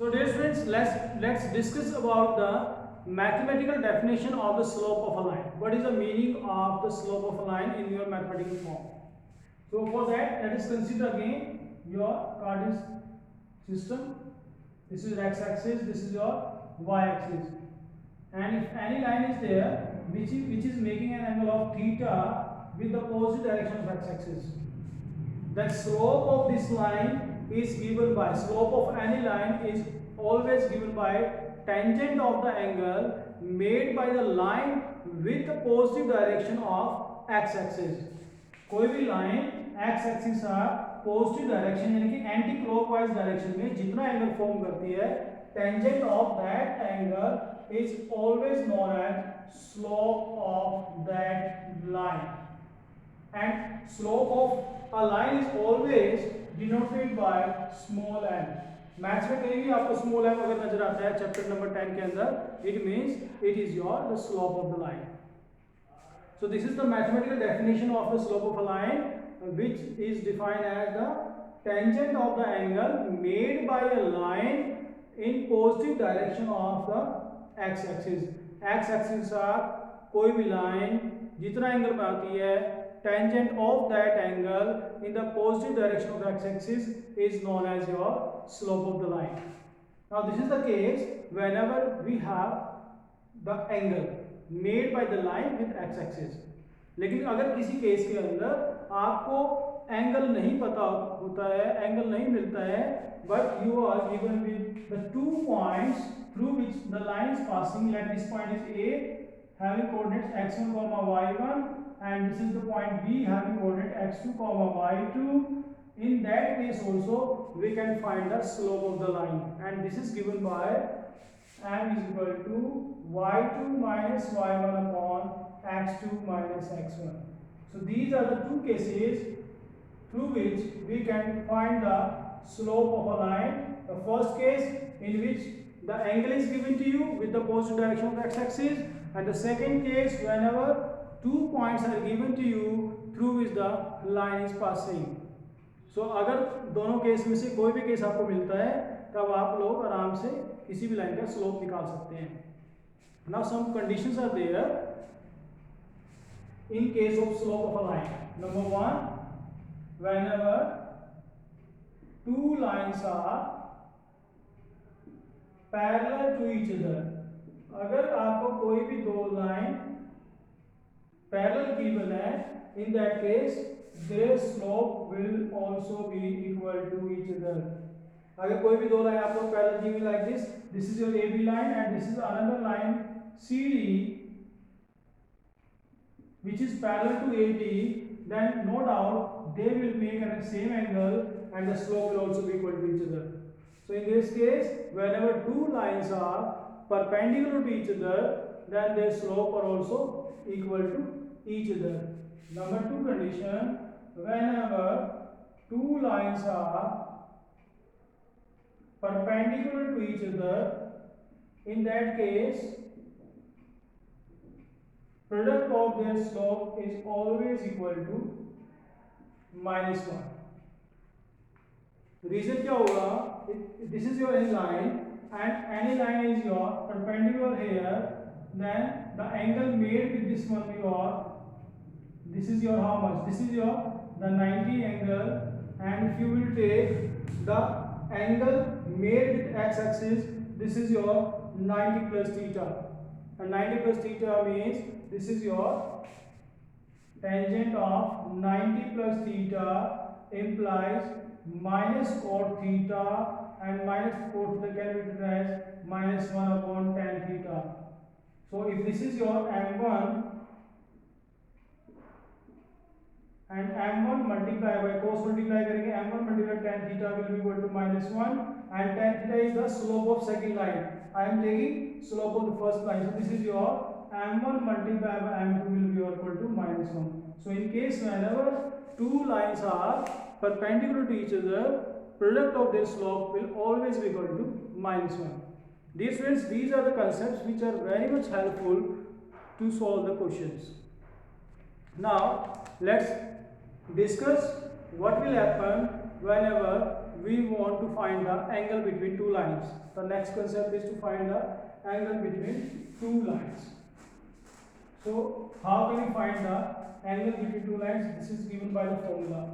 So dear friends, let's discuss about the mathematical definition of the slope of a line. What is the meaning of the slope of a line in your mathematical form? So for that, let us consider again your coordinate system. This is x-axis, this is your y-axis, and if any line is there which is making an angle of theta with the opposite direction of x-axis, the slope of this line is given by, slope of any line is always given by tangent of the angle made by the line with the positive direction of x-axis. कोई भी line x axis का positive direction यानी कि anti clockwise direction में जितना angle फॉर्म करती है, tangent of that angle is always known as slope of that line. And slope of a line is always denoted by small m. Maths में कहीं भी आपको स्मॉल m अगर नजर आता है चैप्टर नंबर 10 के अंदर, it means it is your the slope of the line. So this is the mathematical definition of the slope of a line, which is defined as the tangent of the angle made by a line in positive direction of the x-axis. X-axis का कोई भी line जितना angle बनाती है, tangent of that angle in the positive direction of the x-axis is known as your slope of the line. Now this is the case whenever we have the angle made by the line with x-axis. लेकिन अगर किसी case के अंदर आपको angle नहीं पता होता है, एंगल नहीं मिलता है, but you are given with the 2 points through which the line is passing. Let this point is A having coordinates x1 comma y1, and this is the point B having coordinate x2 comma y2. In that case also we can find the slope of the line, and this is given by m is equal to y2 minus y1 upon x2 minus x1. So these are the two cases through which we can find the slope of a line. The first case in which the angle is given to you with the positive direction of the x-axis, and the second case whenever 2 points are given to you through which the line is passing. So अगर दोनों case में से कोई भी case आपको मिलता है, तब आप लोग आराम से किसी भी लाइन का स्लोप निकाल सकते हैं. Now some conditions are there in case of slope of a line. Number 1, whenever 2 lines are parallel to each other. अगर आपको कोई भी दो लाइन पैरेलल गिवन है, in that case their slope will also be equal to each other. अगर कोई भी दो लाइन आपको parallel given like this is your AB line and this is another line CD which is parallel to AD, then no doubt they will make the same angle and the slope will also be equal to each other. So in this case, whenever 2 lines are perpendicular to each other, then their slope are also equal to each other. Number 2 condition, whenever 2 lines are perpendicular to each other, in that case product of their slope is always equal to -1. The reason क्या होगा, this is your any line and any line is your perpendicular here, then the angle made with this one your, this is your how much, this is your the 90 angle, and if you will take the angle made with x-axis, this is your 90 plus theta, and 90 plus theta means this is your tangent of 90 plus theta implies minus cot theta, and minus cot theta can be written as minus 1 upon tan theta. So if this is your m1 and m1 multiply by cos multiply करेंगे, m1 multiply tan theta will be equal to -1, and tan theta is the slope of second line. I am taking slope of the first line, so this is your m1 multiplied by m2 will be equal to -1. So in case whenever 2 lines are perpendicular to each other, product of their slope will always be equal to -1. Dear friends, these are the concepts which are very much helpful to solve the questions. Now let's discuss what will happen whenever we want to find the angle between two lines. The next concept is to find the angle between two lines. So how can we find the angle between two lines? This is given by the formula.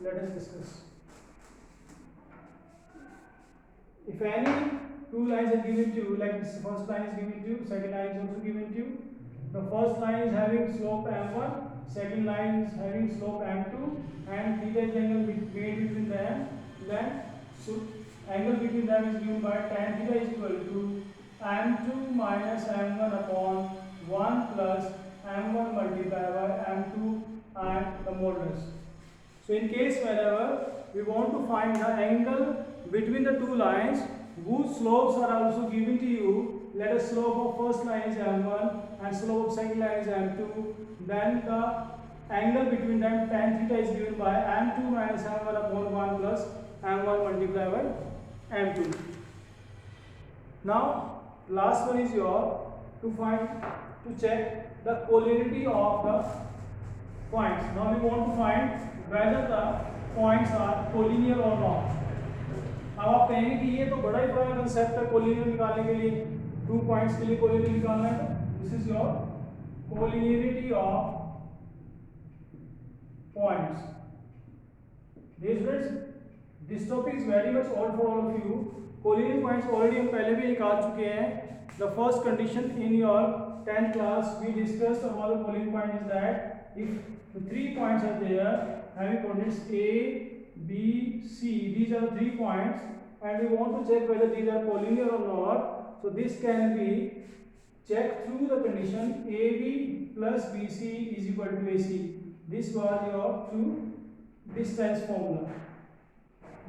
Let us discuss. If any two lines are given to you, like this first line is given to you, second line is also given to you. The first line is having slope m1, second line is having slope m2, and theta is the angle made between them. Then so angle between them is given by tan theta is equal to m2 minus m1 upon 1 plus m1 multiplied by m2 and the modulus. So in case whenever we want to find the angle between the two lines whose slopes are also given to you, let us slope of first line is m1 and slope of second line is m2, then the angle between them tan theta is given by m2 minus m1 upon 1 plus m1 multiplied by m2. Now last one is your to check the collinearity of the points. Now we want to find whether the points are collinear or not. अब आप कहेंगे कि ये तो बड़ा ही बड़ा concept है collinear निकालने के लिए, 2 पॉइंट्स के लिए कोलिनियर निकालना है. This is your collinearity of points. Dear students, this topic is very much old for all of you. Collinear points already हम पहले भी निकाल चुके हैं. The first condition in your 10th class we discussed about the collinear point is that if the 3 points are there having coordinates A, B, C, these are the 3 points, and we want to check whether these are collinear or not. So this can be checked through the condition AB plus BC is equal to AC. This was your through distance formula.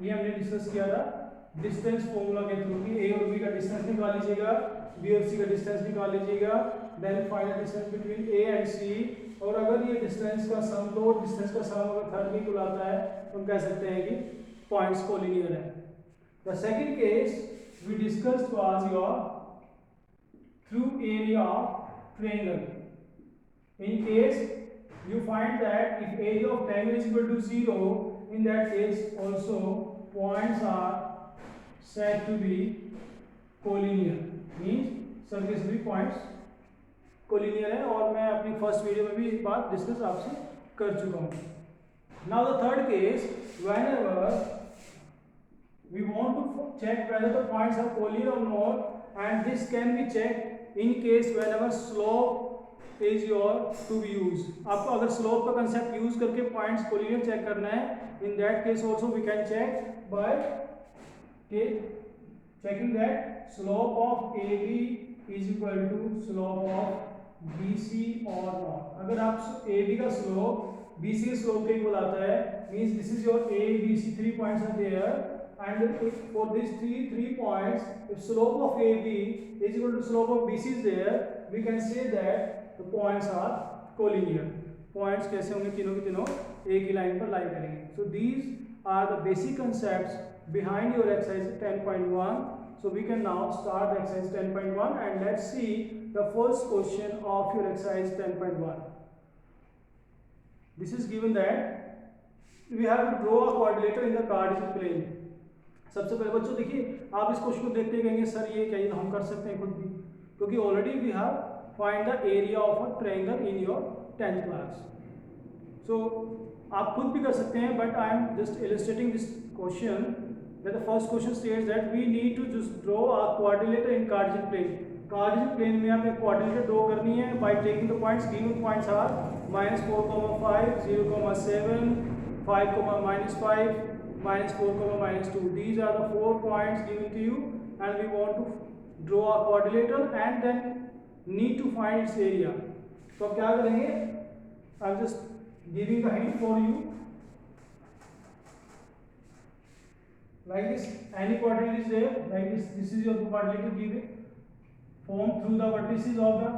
ये हमने discuss किया था distance formula के through कि A और B का distance निकाल लीजिएगा, B और C का डिस्टेंस निकाल लीजिएगा, then find the distance between A and C. और अगर ये डिस्टेंस का सम दो डिस्टेंस का सम अगर थर्ड भी इक्वल आता है तो हम कह सकते हैं कि पॉइंट्स कोलिनियर है. The second case we discussed was your through area of triangle. In case you find that if area of triangle is equal to 0, in that case also points are said to be collinear, means सभी सभी points collinear है. और मैं अपनी first video में भी एक बात डिस्कस आपसे कर चुका हूँ. Now the third case, whenever we want to check whether the points are collinear or not, and this can be checked in case whenever slope is your to be used. आपको अगर slope का concept use करके points collinear check करना है, in that case also we can check by checking that slope of AB is equal to slope of BC or not. अगर आप AB का slope BC के slope के equal आता है, means this is your A, B, C 3 points are there, and if for these three points, if slope of AB is equal to slope of BC is there, we can say that the points are collinear. Points कैसे होंगे? तीनों के तीनों एक ही line पर लाई करेंगे. So these are the basic concepts behind your exercise 10.1. So we can now start the exercise 10.1 and let's see the first question of your exercise 10.1. This is given that we have to draw a quadrilateral in the Cartesian plane. सबसे पहले बच्चों देखिए, आप इस question को देखते कहेंगे sir ये क्या, हम कर सकते हैं खुद भी, क्योंकि already we have find the area of a triangle in your 10th class. So आप खुद भी कर सकते हैं, but I am just illustrating this question that the first question states that we need to just draw a quadrilateral in cartesian plane. Cartesian plane में आपने quadrilateral draw करनी है by taking the points. Given points are -4, 5, 0, 7, 5, -5, -4, -2. These are the 4 points given to you and we want to draw a quadrilateral and then need to find its area. तो क्या करेंगे? I am just giving the hint for you. Like this, any quadrilateral is there. Like this, this is your quadrilateral given, formed through the vertices of the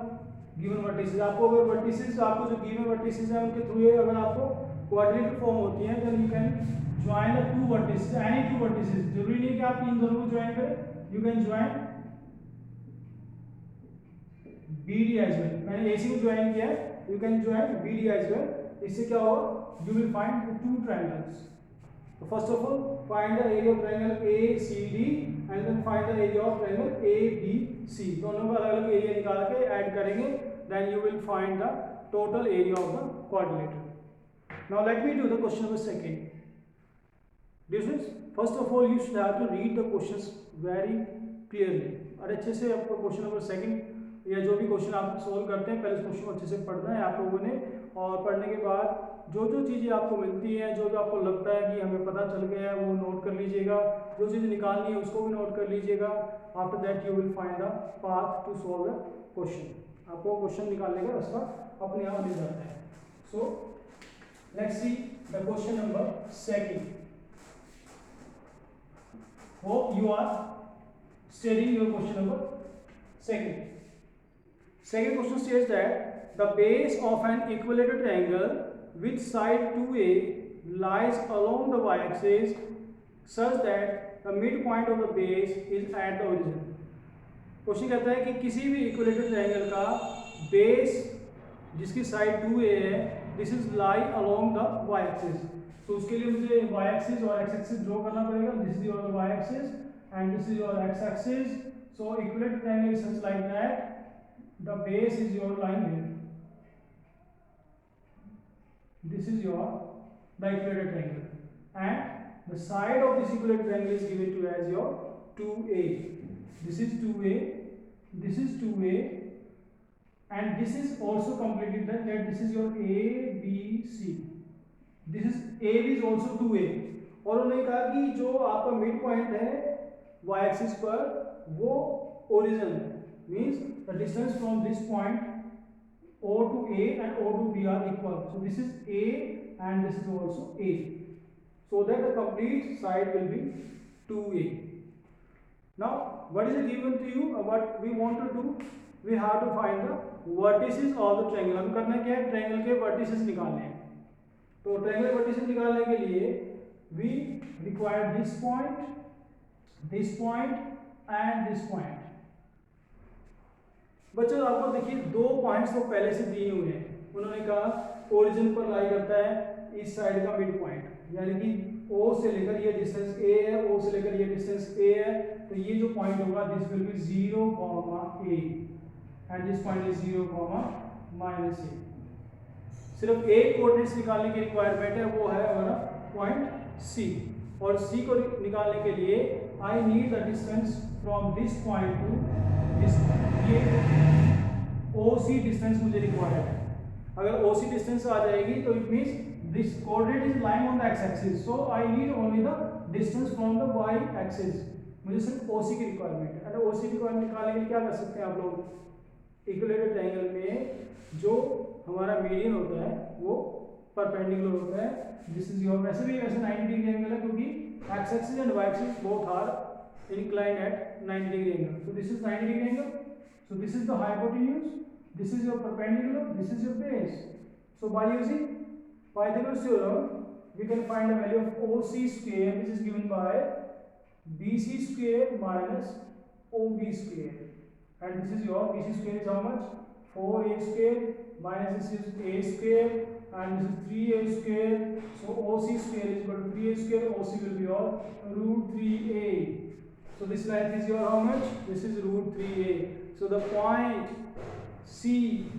given vertices. आपको अगर vertices, आपको जो given vertices हैं उनके through अगर आपको quadrilateral form होती है, then you can join the two vertices, any two vertices. जरूरी नहीं कि आप इन दोनों को join करें. You can join BD as well. मैंने AC को ज्वाइन किया है, you can join BD as well. इससे क्या होगा? You will find the two triangles. So first of all, find the area of triangle ACD and then find the area of triangle ABC. दोनों का अलग अलग area निकाल के add करेंगे, then you will find the total area of the quadrilateral. Now let me do the question number second. Students, first of all you should have to read the questions very clearly. और अच्छे से आपको question number second या जो भी question आप solve करते हैं पहले उस क्वेश्चन को अच्छे से पढ़ना है आप लोगों ने, और पढ़ने के बाद जो जो चीज़ें आपको मिलती हैं, जो जो आपको लगता है कि हमें पता चल गया है वो नोट कर लीजिएगा, जो चीज़ निकालनी है उसको भी नोट कर लीजिएगा. After that you will find the path to solve the question. आपको क्वेश्चन निकालने का रास्ता अपने आप मिल जाता है. So let's see the question number second. Hope you are studying your question number second. Second question says that the base of an equilateral triangle with side 2a lies along the y-axis such that the midpoint of the base is at the origin. Question कहता है कि किसी भी equilateral triangle का base जिसकी side 2a है, this is lie along the y-axis. तो उसके लिए मुझे y-axis और x-axis ड्रॉ करना पड़ेगा. This is your y-axis and this is your x-axis. So equilateral triangle is such like that the base is your line here. This is your the equilateral triangle and the side of this equilateral triangle is given to as your 2a. This is 2a, this is 2a and this is also completed that this is your a b c. This is a is also 2a. और उन्होंने कहा कि जो आपका mid point है y axis पर वो origin है, means the distance from this point O to A and O to B are equal. So this is A and this is also A. So that the complete side will be 2A. Now what is given to you? What we want to do? We have to find the vertices of the triangle. हम करना क्या है? Triangle के vertices निकालने हैं. तो triangle vertices निकालने के लिए we require this point and this point. बच्चों आपको देखिए दो पॉइंट्स तो पहले से दिए हुए हैं. उन्होंने कहा ओरिजिन पर लाई करता है इस साइड का मिड पॉइंट, यानी कि O से लेकर ये डिस्टेंस A है, O से लेकर ये डिस्टेंस A है, तो ये जो पॉइंट होगा this will be 0, A and this point is 0, -A. सिर्फ एक कोऑर्डिनेट्स निकालने की रिक्वायरमेंट है, वो है हमारा पॉइंट C. और C को निकालने के लिए I need the distance from this point two this point. ये OC डिस्टेंस मुझे रिक्वायर्ड है. अगर OC डिस्टेंस आ जाएगी तो it means this coordinate is lying on the x axis, so I need only the distance from the y axis. मुझे सिर्फ OC की requirement है. और OC रिक्वायरमेंट निकालने के लिए क्या कर सकते हैं आप लोग? इक्विलेटरल ट्रायंगल में जो हमारा मीडियन होता है वो परपेंडिकुलर होता है. दिस इज योर वैसे 90 डिग्री एंगल है क्योंकि x axis and y axis both are inclined at 90 degree angle. So this is 90 degree angle. So this is the hypotenuse, this is your perpendicular, this is your base. So by using Pythagoras theorem we can find the value of OC square, which is given by BC square minus OB square, and this is your BC square is how much? 4A square minus this is A square and this is 3A square. So OC square is equal to 3A square. OC will be your root 3A. So this length is your how much? This is root 3A. So the point C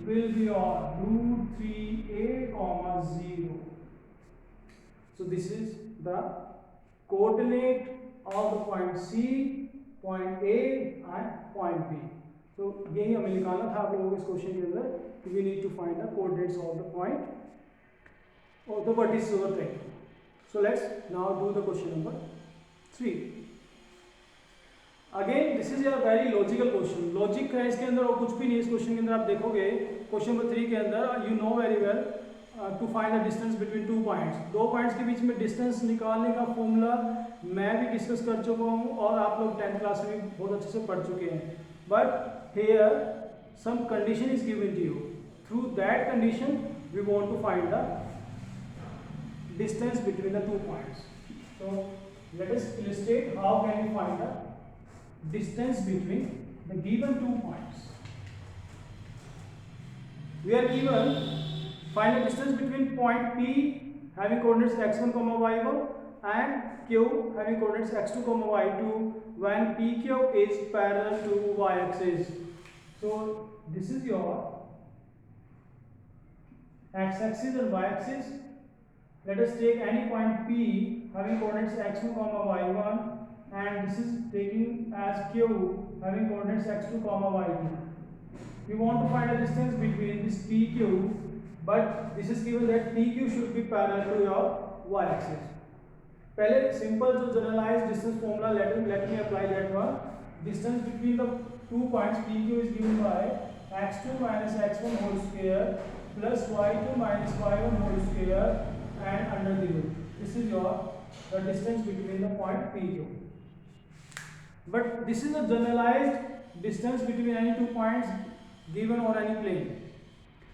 will be your root 3A comma 0. So this is the coordinate of the point C, point A and point B. So यही हमें निकालना था आप लोगों को इस question के अंदर कि we need to find the coordinates of the point or the vertices of the triangle. So let's now do the question number 3. Again this is a very logical question. Logic है इसके अंदर और कुछ भी नहीं. इस क्वेश्चन के अंदर आप देखोगे क्वेश्चन नंबर 3 के अंदर you know very well to find the distance between two points. दो पॉइंट्स के बीच में डिस्टेंस निकालने का फॉर्मूला मैं भी डिस्कस कर चुका हूँ और आप लोग 10th क्लास में भी बहुत अच्छे से पढ़ चुके हैं. But here some condition is given to you. Through that condition we want to find the distance between the two points. So let us illustrate how can we find the distance between the given two points. We are given find the distance between point P having coordinates x1 y1 and Q having coordinates x2 comma y2 when PQ is parallel to y-axis. So this is your x-axis and y-axis. Let us take any point P having coordinates x1 comma y1, and this is taking as Q having coordinates x2 comma y2. We want to find a distance between this PQ, but this is given that PQ should be parallel to your y-axis. पहले simple जो generalized distance formula let me apply that one. Distance between the 2 points PQ is given by x2 minus x1 whole square plus y2 minus y1 whole square and under the root. This is the distance between the point PQ. But this is a generalized distance between any 2 points given on any plane.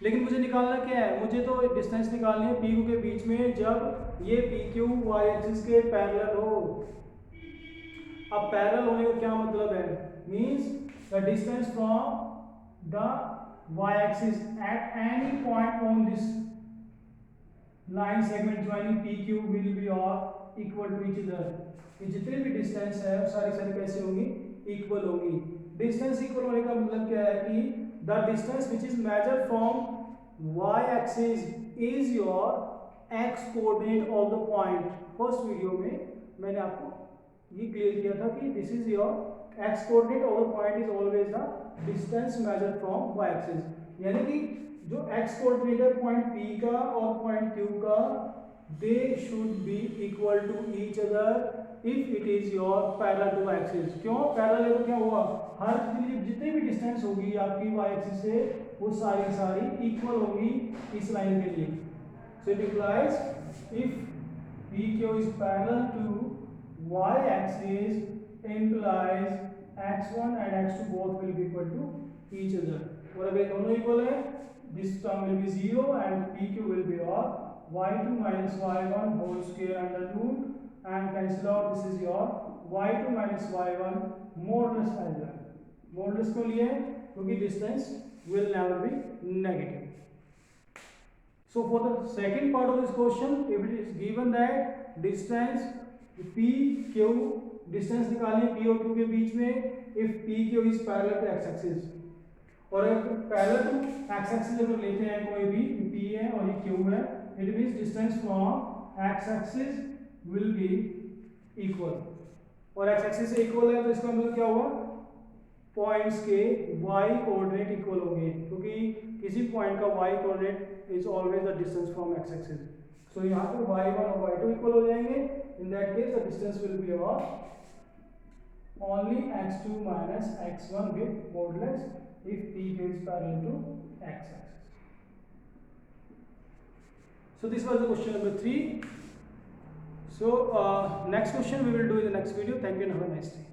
लेकिन मुझे निकालना क्या है, मुझे तो distance निकालनी है PQ के बीच में जब ये PQ y एक्सिस के पैरेलल हो। अब पैरेलल होने का क्या मतलब है, means the distance from the y axis at any point on this line segment joining PQ will be और इक्वल टू ईच अदर। ये जितने भी डिस्टेंस है सारी कैसे होंगी, इक्वल होंगी। डिस्टेंस इक्वल होने का मतलब क्या है कि the distance which is measured from y axis is your x coordinate of the point. First video में मैंने आपको ये क्लियर किया था कि this is your x coordinate of the point is always the distance measured from y axis. यानी कि जो x coordinate है पॉइंट P का और पॉइंट Q का, they should be equal to each other if it is your parallel to y axis. क्यों parallel है तो क्या हुआ, हर जितनी भी डिस्टेंस होगी आपकी y एक्सिस से वो सारी इक्वल होगी इस लाइन के लिए. So it implies if PQ is parallel to y axis implies x1 and x2 both will be equal to each other. और अगर दोनों इक्वल है this term will be 0 and PQ will be your y2 minus y1 whole square under root and cancel out. This is your y2 minus y1 modulus as well. Modulus क्यों लिए, क्योंकि distance will never be negative. So for the second part of this question, if it is given that distance PQ, distance निकालनी है P और Q के बीच में, if PQ is parallel to x axis, और अगर parallel to x axis अगर लेते हैं कोई भी P है और ये Q है, it means distance from x axis will be equal. और x axis से equal है तो इसका मतलब क्या हुआ, पॉइंट्स के y कोऑर्डिनेट इक्वल होंगे, क्योंकि किसी पॉइंट का y coordinate is always the distance from x axis. So यहाँ पे y1 और y2 इक्वल हो जाएंगे. In that case the distance will be और only x2 minus x1 with modulus if PQ is parallel to x axis. So this was the question number 3. So next question we will do in the next video. Thank you and have a nice day.